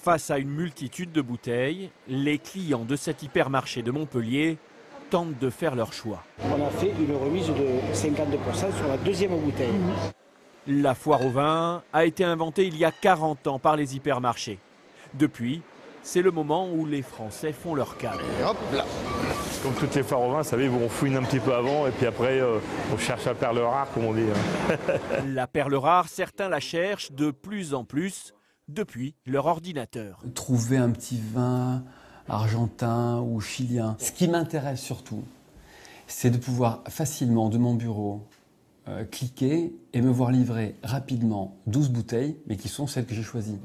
Face à une multitude de bouteilles, les clients de cet hypermarché de Montpellier tentent de faire leur choix. On a fait une remise de 50% sur la deuxième bouteille. La foire au vin a été inventée il y a 40 ans par les hypermarchés. Depuis, c'est le moment où les Français font leur cave. Et hop là. Comme toutes les foires au vin, vous savez, on fouine un petit peu avant et puis après on cherche la perle rare, comme on dit. La perle rare, certains la cherchent de plus en plus depuis leur ordinateur. Trouver un petit vin argentin ou chilien. Ce qui m'intéresse surtout, c'est de pouvoir facilement de mon bureau cliquer et me voir livrer rapidement 12 bouteilles, mais qui sont celles que j'ai choisies.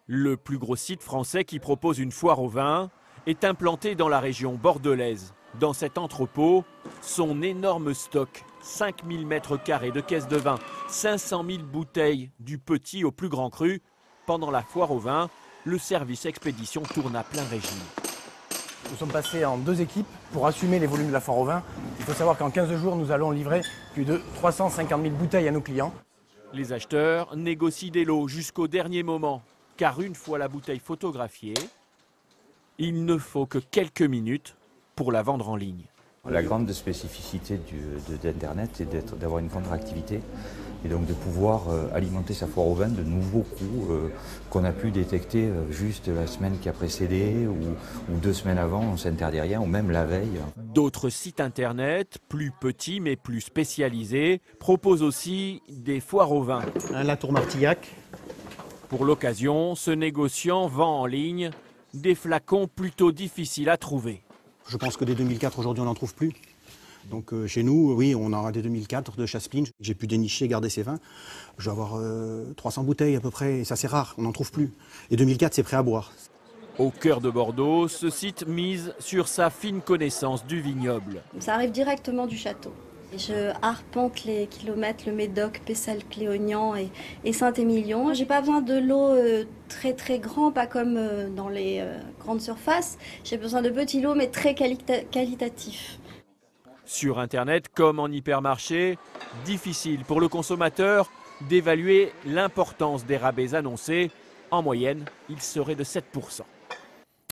Le plus gros site français qui propose une foire au vin est implanté dans la région bordelaise. Dans cet entrepôt, son énorme stock, 5000 m² de caisses de vin, 500 000 bouteilles du petit au plus grand cru. Pendant la foire au vin, le service expédition tourne à plein régime. Nous sommes passés en 2 équipes pour assumer les volumes de la foire au vin. Il faut savoir qu'en 15 jours, nous allons livrer plus de 350 000 bouteilles à nos clients. Les acheteurs négocient des lots jusqu'au dernier moment, car une fois la bouteille photographiée, il ne faut que quelques minutes pour la vendre en ligne. La grande spécificité d'Internet, c'est d'avoir une grande réactivité et donc de pouvoir alimenter sa foire au vin de nouveaux coups qu'on a pu détecter juste la semaine qui a précédé ou 2 semaines avant, on ne s'interdit rien, ou même la veille. D'autres sites internet, plus petits mais plus spécialisés, proposent aussi des foires au vin. La Tour Martillac. Pour l'occasion, ce négociant vend en ligne des flacons plutôt difficiles à trouver. Je pense que des 2004 aujourd'hui on n'en trouve plus. Donc chez nous, oui, on aura des 2004 de Chaspline. J'ai pu dénicher, garder ces vins. Je vais avoir 300 bouteilles à peu près, et ça c'est rare, on n'en trouve plus. Et 2004 c'est prêt à boire. Au cœur de Bordeaux, ce site mise sur sa fine connaissance du vignoble. Ça arrive directement du château. Je arpente les kilomètres, le Médoc, Pessal, Cléognan et Saint-Émilion. J'ai pas besoin de lots très grands, pas comme dans les grandes surfaces. J'ai besoin de petits lots mais très qualitatifs. Sur Internet comme en hypermarché, difficile pour le consommateur d'évaluer l'importance des rabais annoncés. En moyenne, il serait de 7%.